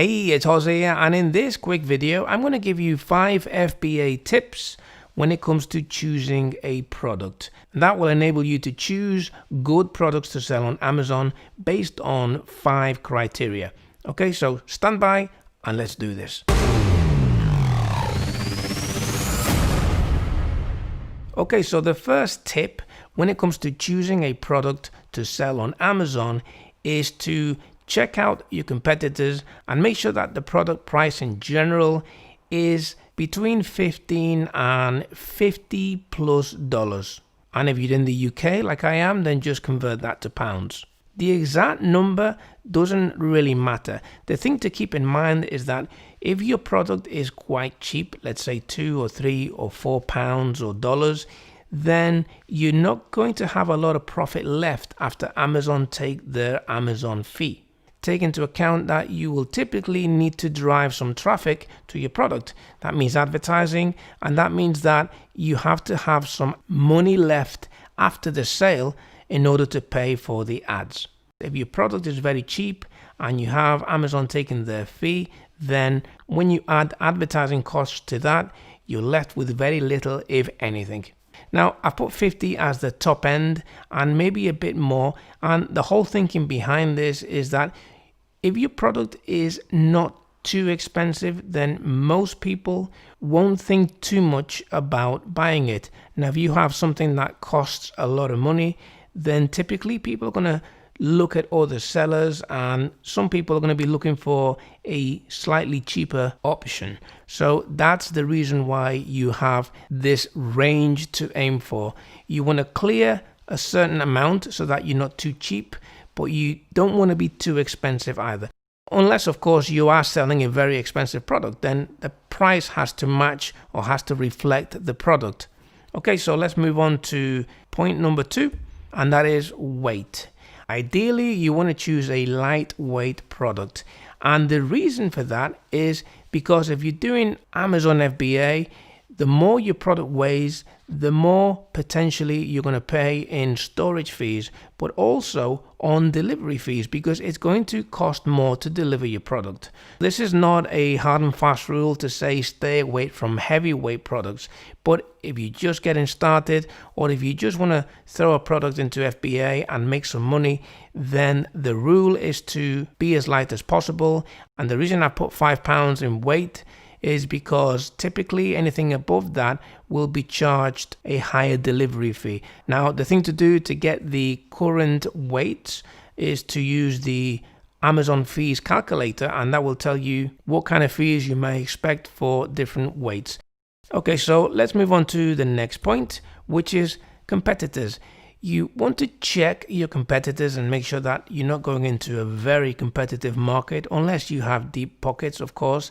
Hey, it's Jose here, and in this quick video, I'm going to give you 5 FBA tips when it comes to choosing a product. That will enable you to choose good products to sell on Amazon based on 5 criteria. Okay, so stand by and let's do this. Okay, so the first tip when it comes to choosing a product to sell on Amazon is to check out your competitors and make sure that the product price in general is between $15 and $50+. And if you're in the UK like I am, then just convert that to pounds. The exact number doesn't really matter. The thing to keep in mind is that if your product is quite cheap, let's say 2 or 3 or 4 pounds or dollars, then you're not going to have a lot of profit left after Amazon take their Amazon fee. Take into account that you will typically need to drive some traffic to your product. That means advertising, and that means that you have to have some money left after the sale in order to pay for the ads. If your product is very cheap and you have Amazon taking their fee, then when you add advertising costs to that, you're left with very little, if anything. Now, I've put 50 as the top end and maybe a bit more. And the whole thinking behind this is that if your product is not too expensive, then most people won't think too much about buying it. Now, if you have something that costs a lot of money, then typically people are going to look at other sellers, and some people are going to be looking for a slightly cheaper option. So that's the reason why you have this range to aim for. You want to clear a certain amount so that you're not too cheap, but you don't want to be too expensive either. Unless, of course, you are selling a very expensive product, then the price has to match or has to reflect the product. Okay, so let's move on to point number 2, and that is weight. Ideally, you want to choose a lightweight product. And the reason for that is because if you're doing Amazon FBA, the more your product weighs, the more potentially you're going to pay in storage fees, but also on delivery fees, because it's going to cost more to deliver your product. This is not a hard and fast rule to say stay away from heavyweight products, but if you're just getting started, or if you just want to throw a product into FBA and make some money, then the rule is to be as light as possible. And the reason I put 5 pounds in weight is because typically anything above that will be charged a higher delivery fee. Now, the thing to do to get the current weights is to use the Amazon fees calculator, and that will tell you what kind of fees you may expect for different weights. Okay, so let's move on to the next point, which is competitors. You want to check your competitors and make sure that you're not going into a very competitive market, unless you have deep pockets, of course.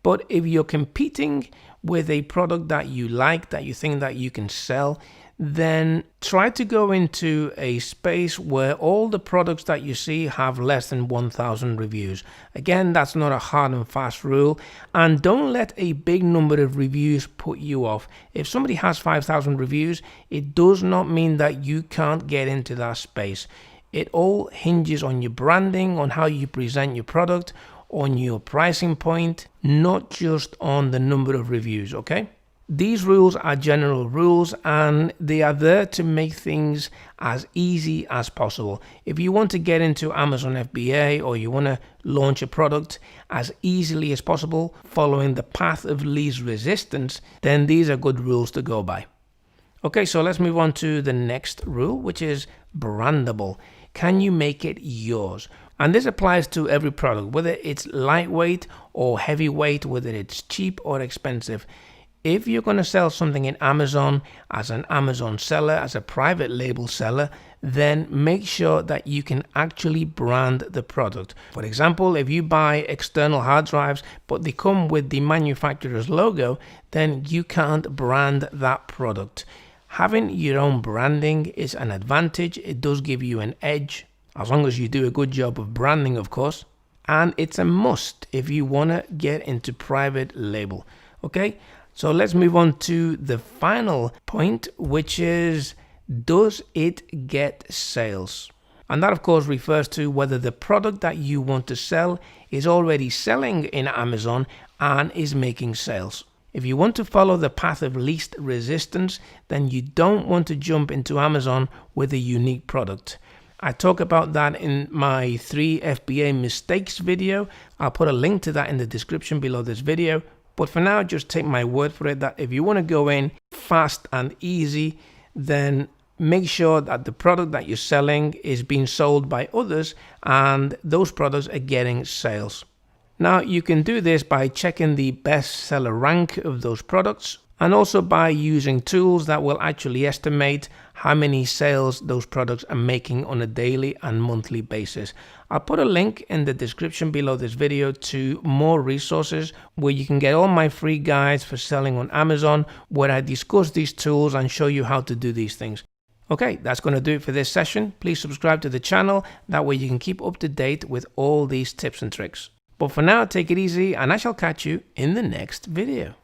But if you're competing with a product that you like, that you think that you can sell, then try to go into a space where all the products that you see have less than 1,000 reviews. Again, that's not a hard and fast rule, and don't let a big number of reviews put you off. If somebody has 5,000 reviews, it does not mean that you can't get into that space. It all hinges on your branding, on how you present your product, on your pricing point, not just on the number of reviews, okay? These rules are general rules, and they are there to make things as easy as possible. If you want to get into Amazon FBA, or you want to launch a product as easily as possible, following the path of least resistance, then these are good rules to go by. Okay, so let's move on to the next rule, which is brandable. Can you make it yours? And this applies to every product, whether it's lightweight or heavyweight, whether it's cheap or expensive. If you're going to sell something in Amazon as an Amazon seller, as a private label seller, then make sure that you can actually brand the product. For example, if you buy external hard drives, but they come with the manufacturer's logo, then you can't brand that product. Having your own branding is an advantage. It does give you an edge, as long as you do a good job of branding, of course. And it's a must if you want to get into private label. Okay, so let's move on to the final point, which is, does it get sales? And that, of course, refers to whether the product that you want to sell is already selling in Amazon and is making sales. If you want to follow the path of least resistance, then you don't want to jump into Amazon with a unique product. I talk about that in my 3 FBA mistakes video. I'll put a link to that in the description below this video. But for now, just take my word for it that if you want to go in fast and easy, then make sure that the product that you're selling is being sold by others and those products are getting sales. Now, you can do this by checking the bestseller rank of those products and also by using tools that will actually estimate how many sales those products are making on a daily and monthly basis. I'll put a link in the description below this video to more resources where you can get all my free guides for selling on Amazon, where I discuss these tools and show you how to do these things. Okay, that's going to do it for this session. Please subscribe to the channel. That way you can keep up to date with all these tips and tricks. But for now, take it easy and I shall catch you in the next video.